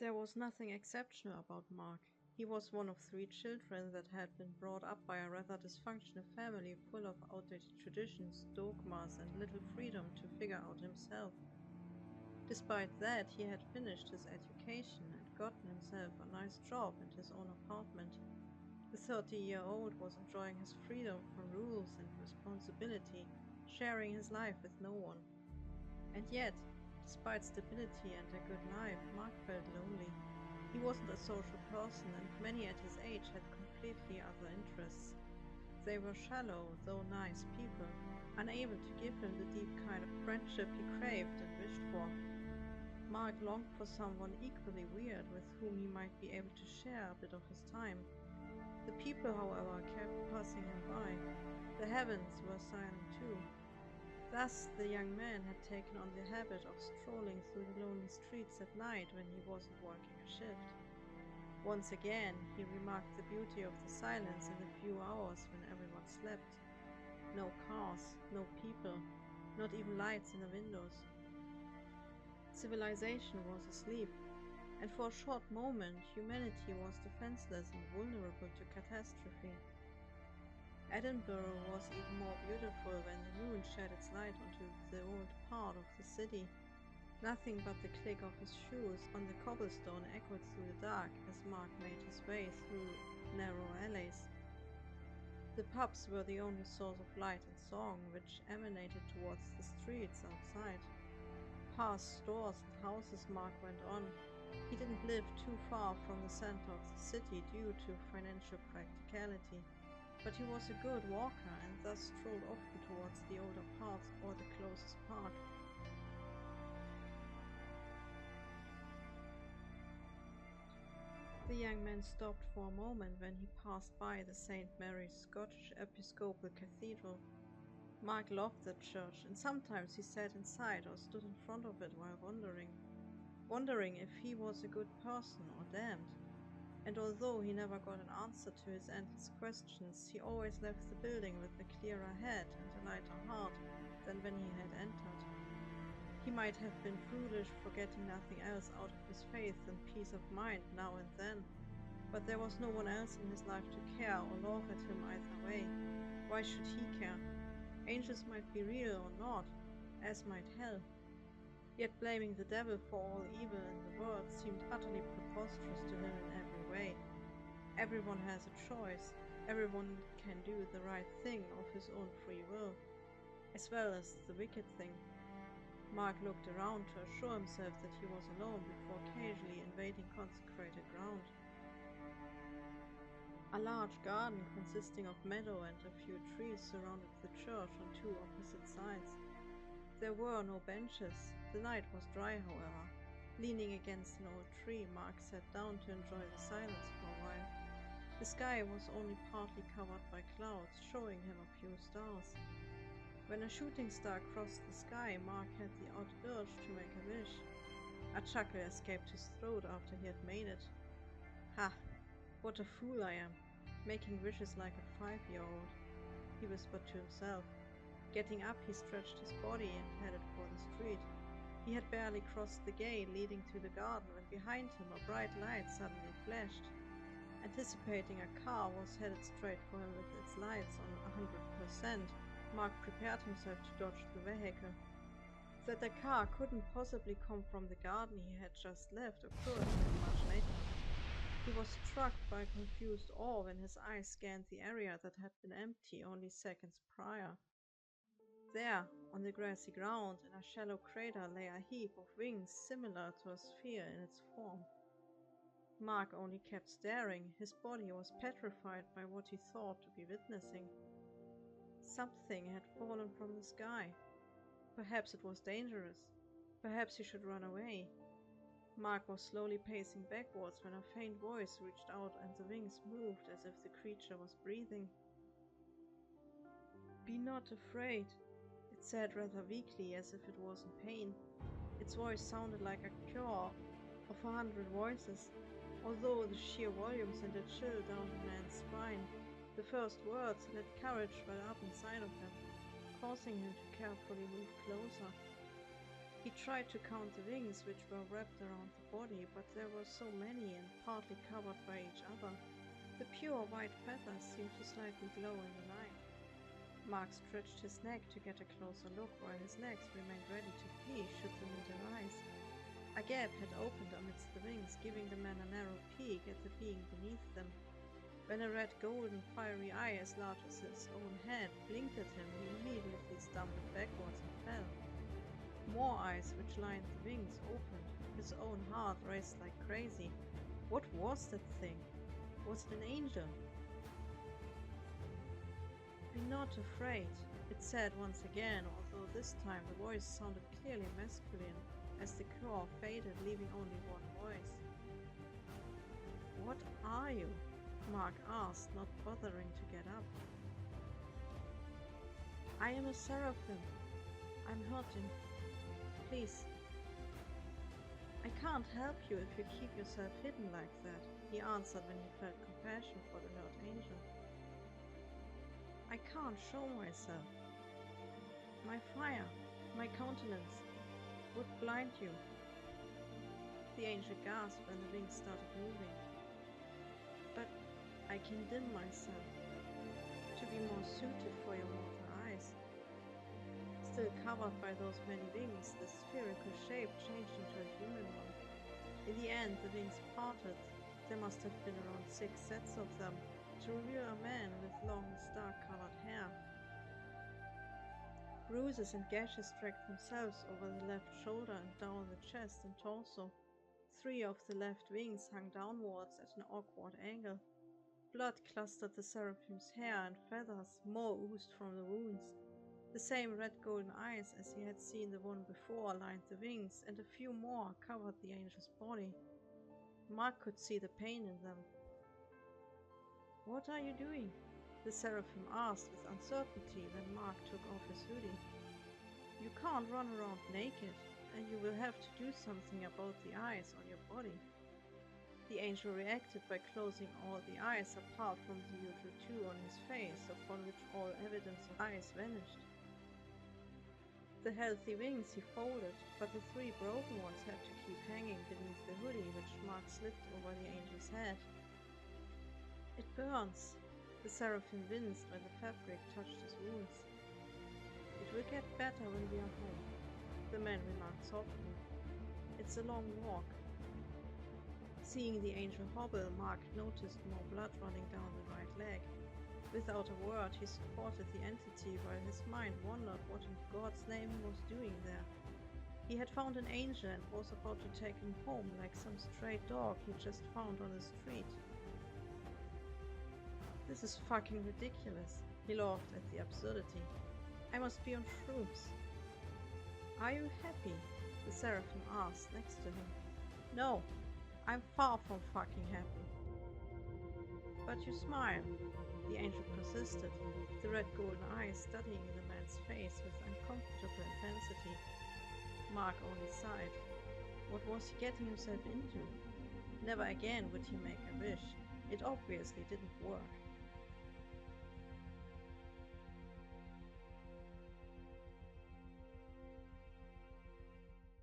There was nothing exceptional about Mark. He was one of 3 children that had been brought up by a rather dysfunctional family full of outdated traditions, dogmas, and little freedom to figure out himself. Despite that, he had finished his education and gotten himself a nice job and his own apartment. The 30-year-old was enjoying his freedom from rules and responsibility, sharing his life with no one. And yet, despite stability and a good life, Mark felt lonely. He wasn't a social person, and many at his age had completely other interests. They were shallow, though nice people, unable to give him the deep kind of friendship he craved and wished for. Mark longed for someone equally weird with whom he might be able to share a bit of his time. The people, however, kept passing him by. The heavens were silent too. Thus, the young man had taken on the habit of strolling through the lonely streets at night when he wasn't working a shift. Once again, he remarked the beauty of the silence in the few hours when everyone slept. No cars, no people, not even lights in the windows. Civilization was asleep, and for a short moment humanity was defenseless and vulnerable to catastrophe. Edinburgh was even more beautiful when the moon shed its light onto the old part of the city. Nothing but the click of his shoes on the cobblestone echoed through the dark as Mark made his way through narrow alleys. The pubs were the only source of light and song which emanated towards the streets outside. Past stores and houses Mark went on. He didn't live too far from the center of the city due to financial practicality, but he was a good walker and thus strolled often towards the older parts or the closest park. The young man stopped for a moment when he passed by the St. Mary's Scottish Episcopal Cathedral. Mark loved that church, and sometimes he sat inside or stood in front of it while wondering if he was a good person or damned. And although he never got an answer to his endless questions, he always left the building with a clearer head and a lighter heart than when he had entered. He might have been foolish for getting nothing else out of his faith than peace of mind now and then, but there was no one else in his life to care or laugh at him either way. Why should he care? Angels might be real or not, as might hell. Yet blaming the devil for all evil in the world seemed utterly preposterous to him in every way. Everyone has a choice. Everyone can do the right thing of his own free will, as well as the wicked thing. Mark looked around to assure himself that he was alone before casually invading consecrated ground. A large garden consisting of meadow and a few trees surrounded the church on 2 opposite sides. There were no benches. The night was dry, however. Leaning against an old tree, Mark sat down to enjoy the silence for a while. The sky was only partly covered by clouds, showing him a few stars. When a shooting star crossed the sky, Mark had the odd urge to make a wish. A chuckle escaped his throat after he had made it. Ha! What a fool I am, making wishes like a 5-year-old, he whispered to himself. Getting up, he stretched his body and headed for the street. He had barely crossed the gate leading to the garden when behind him a bright light suddenly flashed. Anticipating a car was headed straight for him with its lights on 100%, Mark prepared himself to dodge the vehicle. That the car couldn't possibly come from the garden he had just left occurred to him much later. He was struck by confused awe when his eyes scanned the area that had been empty only seconds prior. There, on the grassy ground, in a shallow crater lay a heap of wings similar to a sphere in its form. Mark only kept staring. His body was petrified by what he thought to be witnessing. Something had fallen from the sky. Perhaps it was dangerous. Perhaps he should run away. Mark was slowly pacing backwards when a faint voice reached out and the wings moved as if the creature was breathing. "Be not afraid," it said rather weakly, as if it was in pain. Its voice sounded like a chore of 100 voices, although the sheer volume sent a chill down the man's spine. The first words let courage well up inside of him, causing him to carefully move closer. He tried to count the wings which were wrapped around the body, but there were so many and partly covered by each other. The pure white feathers seemed to slightly glow in the light. Mark stretched his neck to get a closer look, while his legs remained ready to flee should the need arise. A gap had opened amidst the wings, giving the man a narrow peek at the being beneath them. When a red golden fiery eye as large as his own head blinked at him, he immediately stumbled backwards and fell. More eyes which lined the wings opened. His own heart raced like crazy. What was that thing? Was it an angel? "Be not afraid," it said once again, although this time the voice sounded clearly masculine, as the claw faded, leaving only one voice. "What are you?" Mark asked, not bothering to get up. "I am a seraphim. I'm hurting. Please." "I can't help you if you keep yourself hidden like that," he answered when he felt compassion for the hurt angel. "I can't show myself. My fire, my countenance, would blind you." The angel gasped when the wings started moving. "But I can dim myself, to be more suited for your mortal eyes." Still covered by those many wings, the spherical shape changed into a human one. In the end, the wings parted. There must have been around 6 sets of them, to reveal a man with long, star-colored hair. Bruises and gashes dragged themselves over the left shoulder and down the chest and torso. 3 of the left wings hung downwards at an awkward angle. Blood clustered the seraphim's hair and feathers, more oozed from the wounds. The same red-golden eyes as he had seen the one before lined the wings, and a few more covered the angel's body. Mark could see the pain in them. "What are you doing?" the seraphim asked with uncertainty when Mark took off his hoodie. "You can't run around naked, and you will have to do something about the eyes on your body." The angel reacted by closing all the eyes apart from the usual 2 on his face, upon which all evidence of eyes vanished. The healthy wings he folded, but the 3 broken ones had to keep hanging beneath the hoodie which Mark slipped over the angel's head. "It burns." The seraphim winced when the fabric touched his wounds. "It will get better when we are home," the man remarked softly. "It's a long walk." Seeing the angel hobble, Mark noticed more blood running down the right leg. Without a word, he supported the entity while his mind wondered what in God's name he was doing there. He had found an angel and was about to take him home like some stray dog he just found on the street. "This is fucking ridiculous," he laughed at the absurdity. "I must be on shrooms." "Are you happy?" the seraphim asked next to him. "No, I'm far from fucking happy." "But you smile," the angel persisted, the red golden eyes studying the man's face with uncomfortable intensity. Mark only sighed. What was he getting himself into? Never again would he make a wish. It obviously didn't work.